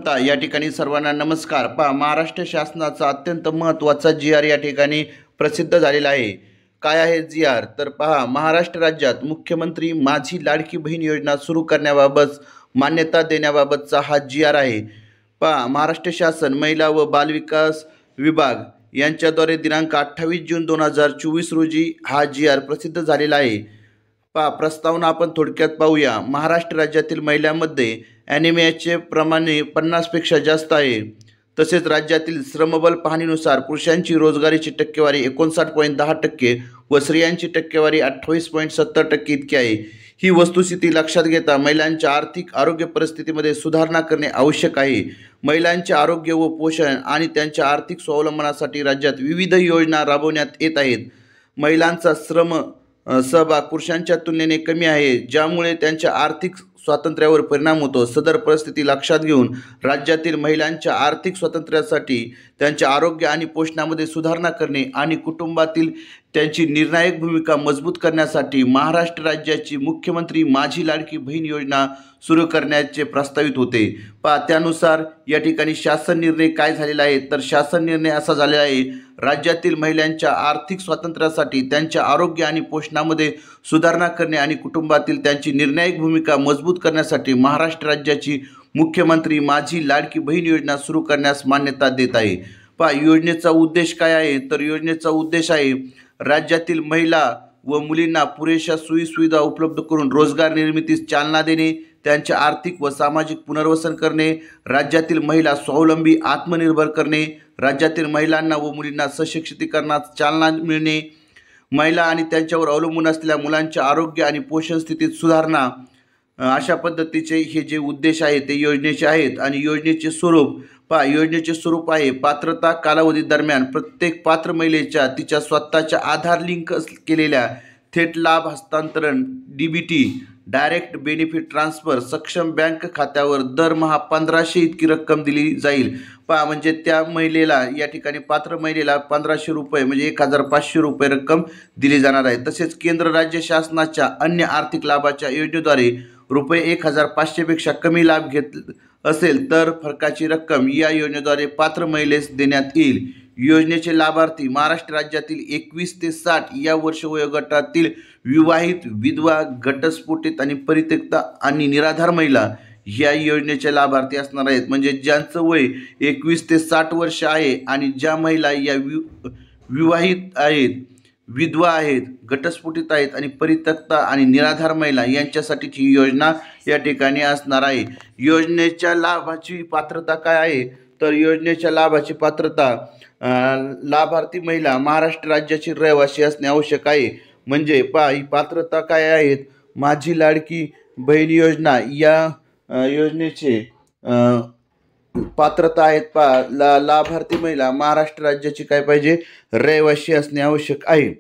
प्रथमतः या ठिकाणी सर्वांना नमस्कार। महाराष्ट्र शासनाचा अत्यंत महत्त्वाचा जी.आर. या ठिकाणी प्रसिद्ध झालेला आहे। काय आहे जी.आर. तर महाराष्ट्र राज्यात मुख्यमंत्री माझी लाडकी बहीण योजना सुरू करण्याबाबत मान्यता देण्याबाबतचा हा जी.आर. आहे। महाराष्ट्र शासन महिला व बालविकास विभाग यांच्याद्वारे दिनांक 28 जून 2024 रोजी हा जी.आर. प्रसिद्ध झालेला आहे। प्रस्तावना आपण थोडक्यात पाहूया। महाराष्ट्र राज्यातील महिलांमध्ये ॲनिमियाचे प्रमाण 50पेक्षा जास्त आहे। तसेच राज्यातील श्रमबल पाहणीनुसार पुरुषांची रोजगारीची टक्केवारी 59.10% व स्त्रियांची टक्केवारी 28.70% इतकी आहे। ही वस्तुस्थिती लक्षात घेता महिलांच्या आर्थिक आरोग्य परिस्थितीमध्ये सुधारणा करणे आवश्यक आहे। महिलांचे आरोग्य व पोषण आणि त्यांच्या आर्थिक स्वावलंबनासाठी राज्यात विविध योजना राबवण्यात येत आहेत। महिलांचा सहभाग पुरुषांच्या तुलनेने कमी आहे, ज्यामुळे त्यांच्या आर्थिक स्वातंत्र्यावर परिणाम होतो। सदर परिस्थिती लक्षात घेऊन राज्यातील महिलांच्या आर्थिक स्वातंत्र्यासाठी त्यांच्या आरोग्य आणि पोषणामध्ये सुधारणा करणे आणि कुटुंबातील त्यांची निर्णायक भूमिका मजबूत करण्यासाठी महाराष्ट्र राज्याची मुख्यमंत्री माझी लाडकी बहीण योजना सुरू करण्याचे प्रस्तावित होते। त्यानुसार या ठिकाणी शासन निर्णय काय झालेला आहे, तर शासन निर्णय असा झालेला आहे, राज्यातील महिलांच्या आर्थिक स्वातंत्र्यासाठी त्यांच्या आरोग्य आणि पोषणामध्ये सुधारणा करणे आणि कुटुंबातील त्यांची निर्णायक भूमिका मजबूत करण्यासाठी महाराष्ट्र राज्याची मुख्यमंत्री माझी लाडकी बहीण योजना सुरू करण्यास मान्यता देत आहे। योजनेचा उद्देश काय आहे, तर योजनेचा उद्देश आहे राज्यातील महिला व मुलींना पुरेशा सोयीसुविधा उपलब्ध करून रोजगार निर्मितीस चालना देणे, त्यांचे आर्थिक व सामाजिक पुनर्वसन करणे, राज्यातील महिला स्वावलंबी आत्मनिर्भर करणे, राज्यातील महिलांना व मुलींना सशक्तीकरणास चालना मिळणे, महिला आणि त्यांच्यावर अवलंबून असलेल्या मुलांच्या आरोग्य आणि पोषण स्थितीत सुधारणा, अशा पद्धतीचे हे जे उद्देश आहेत ते योजनेचे आहेत। आणि योजनेचे स्वरूप आहे पात्रता कालावधी दरम्यान प्रत्येक पात्र महिलेच्या तिच्या स्वतःच्या आधार लिंक केलेल्या थेट लाभ हस्तांतरण DBT डायरेक्ट बेनिफिट ट्रान्सफर सक्षम बँक खात्यावर दरमहा 1500 इतकी रक्कम दिली जाईल। म्हणजे त्या महिलेला या ठिकाणी पात्र महिलेला 1500 रुपये म्हणजे 1500 रुपये रक्कम दिली जाणार आहे। तसेच केंद्र राज्य शासनाच्या अन्य आर्थिक लाभाच्या योजनेद्वारे रुपये 1500 पेक्षा कमी लाभ घेत असेल तर फरकाची रक्कम या योजनेद्वारे पात्र महिलेस देण्यात येईल। योजनेचे लाभार्थी महाराष्ट्र राज्यातील 21 ते 60 या वर्ष वयोगटातील विवाहित, विधवा, घटस्फोटित आणि परित्यक्त आणि निराधार महिला या योजनेचे लाभार्थी असणार आहेत। म्हणजे ज्यांचं वय 21 ते 60 वर्ष आहे आणि ज्या महिला या विवाहित आहेत, विधवा आहेत, घटस्फोटित आहेत आणि परित्यक्त आणि निराधार महिला यांच्यासाठीची ही योजना या ठिकाणी असणार आहे। योजनेच्या लाभाची पात्रता काय आहे, तर योजनेच्या लाभाची पात्रता लाभार्थी महिला महाराष्ट्र राज्याची रहिवासी असणे आवश्यक आहे। म्हणजे ही पात्रता काय आहेत, माझी लाडकी बहीण योजना या योजनेचे पात्रता आहेत लाभार्थी महिला महाराष्ट्र राज्याची काय पाहिजे, रहिवासी असणे आवश्यक आहे।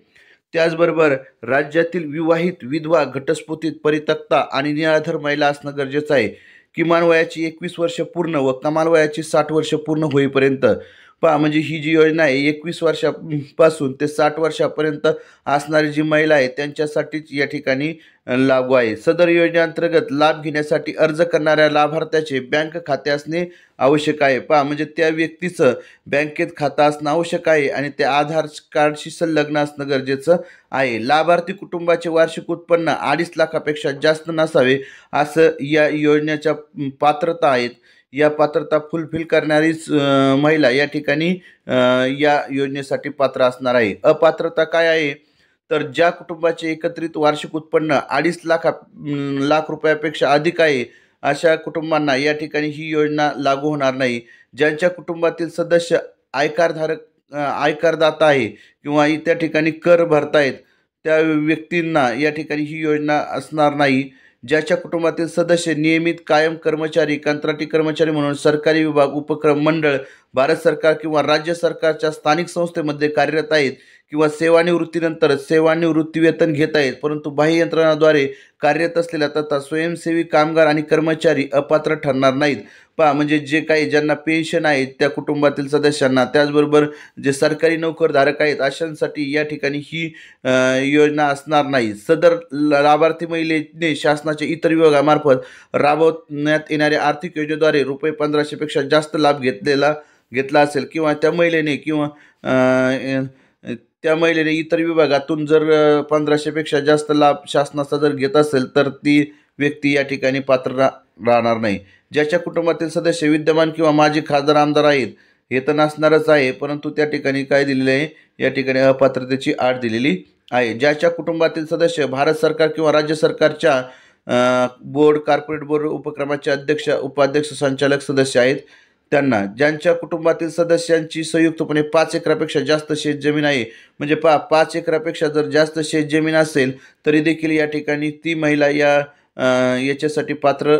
त्याचबरोबर राज्यातील विवाहित, विधवा, घटस्फोटित, परित्यक्त आणि निराधार महिला असणं गरजेचं आहे। किमान वयाची 21 वर्ष पूर्ण व कमाल वयाची 60 वर्ष पूर्ण होईपर्यंत म्हणजे ही जी योजना आहे 21 वर्षापासून ते 60 वर्षापर्यंत असणारी जी महिला आहे त्यांच्यासाठीच या ठिकाणी लागू आहे। सदर योजनेअंतर्गत लाभ घेण्यासाठी अर्ज करणाऱ्या लाभार्थ्याचे बँक खाते असणे आवश्यक आहे। म्हणजे त्या व्यक्तीचं बँकेत खातं असणं आवश्यक आहे आणि ते आधार कार्डशी संलग्न असणं गरजेचं आहे। लाभार्थी कुटुंबाचे वार्षिक उत्पन्न 2.5 लाखापेक्षा जास्त नसावे असं या योजनेच्या पात्रता आहेत। या पात्रता फुलफिल करणारीच महिला या ठिकाणी या योजनेसाठी पात्र असणार आहे। अपात्रता काय आहे, तर ज्या कुटुंबाचे एकत्रित वार्षिक उत्पन्न 2.5 लाख रुपयापेक्षा अधिक आहे अशा कुटुंबांना या ठिकाणी ही योजना लागू होणार नाही। ज्यांच्या कुटुंबातील सदस्य आयकरदाता आहे किंवा त्या ठिकाणी कर भरतायत त्या व्यक्तींना या ठिकाणी ही योजना असणार नाही। ज्याच्या कुटुंबातील सदस्य नियमित कायम कर्मचारी, कंत्राटी कर्मचारी म्हणून सरकारी विभाग, उपक्रम, मंडळ, भारत सरकार किंवा राज्य सरकारच्या स्थानिक संस्थेमध्ये कार्यरत आहेत किंवा सेवानिवृत्तीनंतर सेवानिवृत्ती वेतन घेत आहेत, परंतु बाह्य यंत्रणाद्वारे कार्यरत असलेल्या तथा स्वयंसेवी कामगार आणि कर्मचारी अपात्र ठरणार नाहीत. पहा, म्हणजे जे काही ज्यांना पेन्शन आहे त्या कुटुंबातील सदस्यांना, त्याचबरोबर जे सरकारी नोकरधारक आहेत अशांसाठी या ठिकाणी ही योजना असणार नाही. सदर लाभार्थी महिलेने शासनाच्या इतर विभागामार्फत राबवण्यात येणाऱ्या आर्थिक योजनेद्वारे रुपये 1500 पेक्षा जास्त लाभ घेतला असेल किंवा त्या महिलेने इतर विभागातून जर 1500 पेक्षा जास्त लाभ शासनाचा जर घेत असेल तर ती व्यक्ती या ठिकाणी पात्र राहणार नाही. ज्याच्या कुटुंबातील सदस्य विद्यमान किंवा माजी खासदार आमदार आहेत हे तर नसणारच आहे, परंतु त्या ठिकाणी काय दिलेले आहे, या ठिकाणी अपात्रतेची अट दिलेली आहे. ज्याच्या कुटुंबातील सदस्य भारत सरकार किंवा राज्य सरकारच्या बोर्ड, कॉर्पोरेट बोर्ड उपक्रमाचे अध्यक्ष, उपाध्यक्ष, संचालक सदस्य आहेत त्यांना. ज्यांच्या कुटुंबातील सदस्यांची संयुक्तपणे 5 एकरापेक्षा जास्त शेतजमीन आहे, म्हणजे 5 एकरापेक्षा जर जास्त शेतजमीन असेल तरी देखील या ठिकाणी ती महिला याच्यासाठी पात्र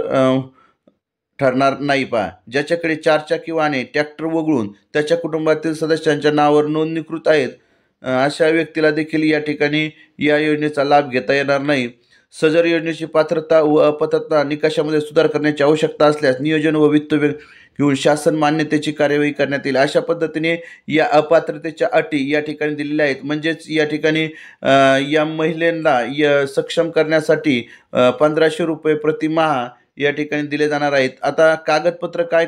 ठरणार नाही. ज्याच्याकडे 4 चाकी वाहने, ट्रॅक्टर वगळून त्याच्या कुटुंबातील सदस्यांच्या नावावर नोंदणीकृत आहेत अशा व्यक्तीला देखील या ठिकाणी या योजनेचा लाभ घेता येणार नाही. सदर योजनेची पात्रता व अपात्रता निकषामध्ये सुधार करण्याची आवश्यकता असल्यास नियोजन व वित्त घेऊन शासन मान्यतेची कार्यवाही करण्यात येईल. अशा पद्धतीने या अपात्रतेच्या अटी या ठिकाणी दिलेल्या आहेत. म्हणजेच या ठिकाणी या महिलांना सक्षम करण्यासाठी 1500 रुपये प्रतिमाह या ठिकाणी दिले जाणार आहेत. आता कागदपत्र काय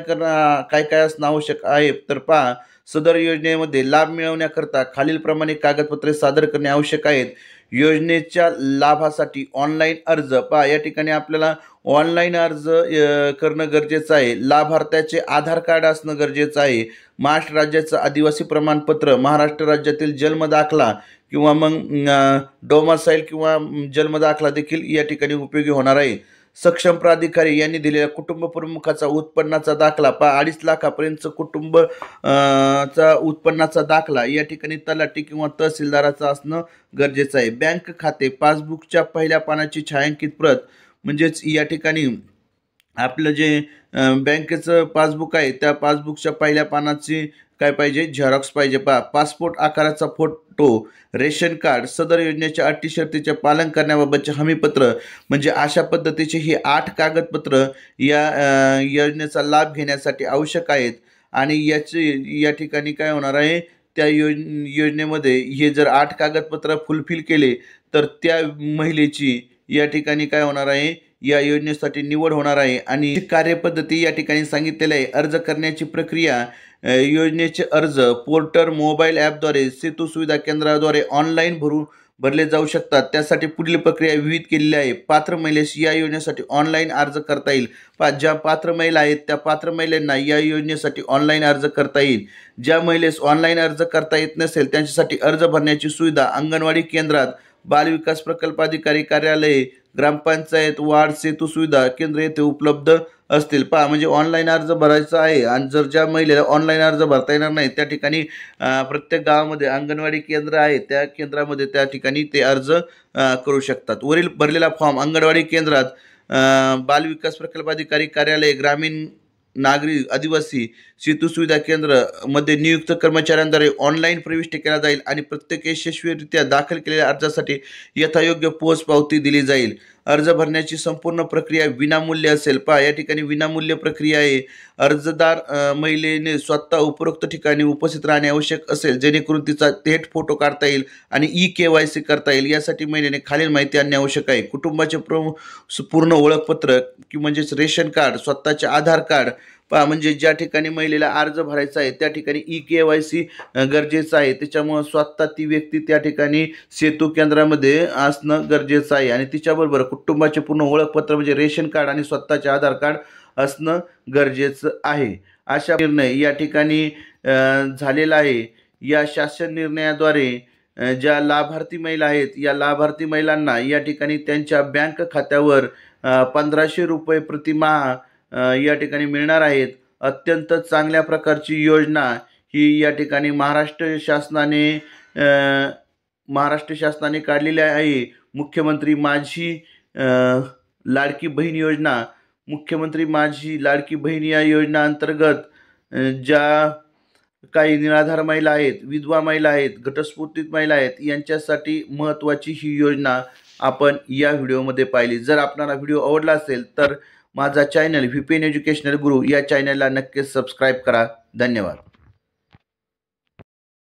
असणं आवश्यक आहे तर पहा, सदर योजनेमध्ये लाभ मिळवण्याकरता खालीलप्रमाणे कागदपत्रे सादर करणे आवश्यक आहेत. योजनेच्या लाभासाठी ऑनलाईन अर्ज, या ठिकाणी आपल्याला ऑनलाईन अर्ज करणं गरजेचं आहे. लाभार्थ्याचे आधार कार्ड असणं गरजेचं आहे. महाराष्ट्र राज्याचं आदिवासी प्रमाणपत्र, महाराष्ट्र राज्यातील जन्मदाखला किंवा मग डोमासाईल किंवा जन्मदाखला देखील या ठिकाणी उपयोगी होणार आहे. सक्षम प्राधिकारी यांनी दिलेल्या कुटुंब प्रमुखाचा उत्पन्नाचा दाखला, 2.5 लाखापर्यंत कुटुंब चा उत्पन्नाचा दाखला या ठिकाणी तलाठी किंवा तहसीलदाराचा असणं गरजेचं आहे. बँक खाते पासबुकच्या पहिल्या पानाची छायांकित प्रत, म्हणजेच या ठिकाणी आपलं जे बँकेचं पासबुक आहे त्या पासबुकच्या पहिल्या पानाची काय पाहिजे, झेरॉक्स पाहिजे. पासपोर्ट आकाराचा फोटो, रेशन कार्ड, सदर योजनेच्या अटी शर्तीचे पालन करण्याबाबतचे हमीपत्र, म्हणजे अशा पद्धतीचे ही 8 कागदपत्र या योजनेचा लाभ घेण्यासाठी आवश्यक आहेत. आणि या ठिकाणी काय होणार आहे, त्या योजनेमध्ये हे जर 8 कागदपत्र फुलफिल केले तर त्या महिलेची या ठिकाणी काय होणार आहे, या योजनेसाठी निवड होणार आहे. आणि कार्यपद्धती या ठिकाणी सांगितलेली आहे. अर्ज करण्याची प्रक्रिया, योजनेचे अर्ज पोर्टल मोबाईल ॲपद्वारे, सेतू सुविधा केंद्राद्वारे ऑनलाईन भरले जाऊ शकतात. त्यासाठी पुढील प्रक्रिया विहित केलेली आहे. पात्र महिलेस या योजनेसाठी ऑनलाईन अर्ज करता येईल. ज्या पात्र महिला आहेत त्या पात्र महिलांना या योजनेसाठी ऑनलाईन अर्ज करता येईल. ज्या महिलेस ऑनलाईन अर्ज करता येत नसेल त्यांच्यासाठी अर्ज भरण्याची सुविधा अंगणवाडी केंद्रात, बालविकास प्रकल्प अधिकारी कार्यालय, ग्रामपंचायत, वार्ड, सेतू सुविधा केंद्र येथे उपलब्ध असतील. म्हणजे ऑनलाईन अर्ज भरायचा आहे. आणि जर ज्या महिलेला ऑनलाईन अर्ज भरता येणार नाही त्या ठिकाणी प्रत्येक गावामध्ये अंगणवाडी केंद्र आहे, त्या केंद्रामध्ये त्या ठिकाणी ते अर्ज करू शकतात. वरील भरलेला फॉर्म अंगणवाडी केंद्रात, बालविकास प्रकल्प अधिकारी कार्यालय, ग्रामीण नागरी आदिवासी सेतू सुविधा केंद्र मध्ये नियुक्त कर्मचाऱ्यांद्वारे ऑनलाईन प्रविष्ट केला जाईल आणि प्रत्येक यशस्वीरित्या दाखल केलेल्या अर्जासाठी यथायोग्य पोच पावती दिली जाईल. अर्ज भरण्याची संपूर्ण प्रक्रिया विनामूल्य असेल. या ठिकाणी विनामूल्य प्रक्रिया आहे. अर्जदार महिलेने स्वतः उपरोक्त ठिकाणी उपस्थित राहणे आवश्यक असेल जेणेकरून तिचा थेट फोटो काढता येईल आणि KYC करता येईल. यासाठी महिलेने खालील माहिती आणणे आवश्यक आहे. कुटुंबाचे पूर्ण ओळखपत्र म्हणजेच रेशन कार्ड, स्वतःचे आधार कार्ड, म्हणजे ज्या ठिकाणी महिलेला अर्ज भरायचा आहे त्या ठिकाणी KYC गरजेचं आहे. त्याच्यामुळे स्वतः ती व्यक्ती त्या ठिकाणी सेतू केंद्रामध्ये असणं गरजेचं आहे. आणि तिच्याबरोबर कुटुंबाचे पूर्ण ओळखपत्र म्हणजे रेशन कार्ड आणि स्वतःचे आधार कार्ड असणं गरजेचं आहे. अशा निर्णय या ठिकाणी झालेला आहे. या शासन निर्णयाद्वारे ज्या लाभार्थी महिला आहेत या लाभार्थी महिलांना या ठिकाणी त्यांच्या बँक खात्यावर 1500 रुपये प्रतिमाह या ठिकाणी मिळणार आहेत. अत्यंत चांगल्या प्रकारची योजना ही या ठिकाणी महाराष्ट्र शासनाने काढलेली आहे. मुख्यमंत्री माझी लाडकी बहीण योजना, मुख्यमंत्री माझी लाडकी बहीण या योजना अंतर्गत ज्या काही निराधार महिला आहेत, विधवा महिला आहेत, घटस्फोटित महिला आहेत, यांच्यासाठी महत्त्वाची ही योजना आपण या व्हिडिओमध्ये पाहिली. जर आपल्याला व्हिडिओ आवडला असेल तर माझा चॅनल व्हीपीएन एज्युकेशनल गुरु या चॅनलला नक्कीच सबस्क्राईब करा. धन्यवाद.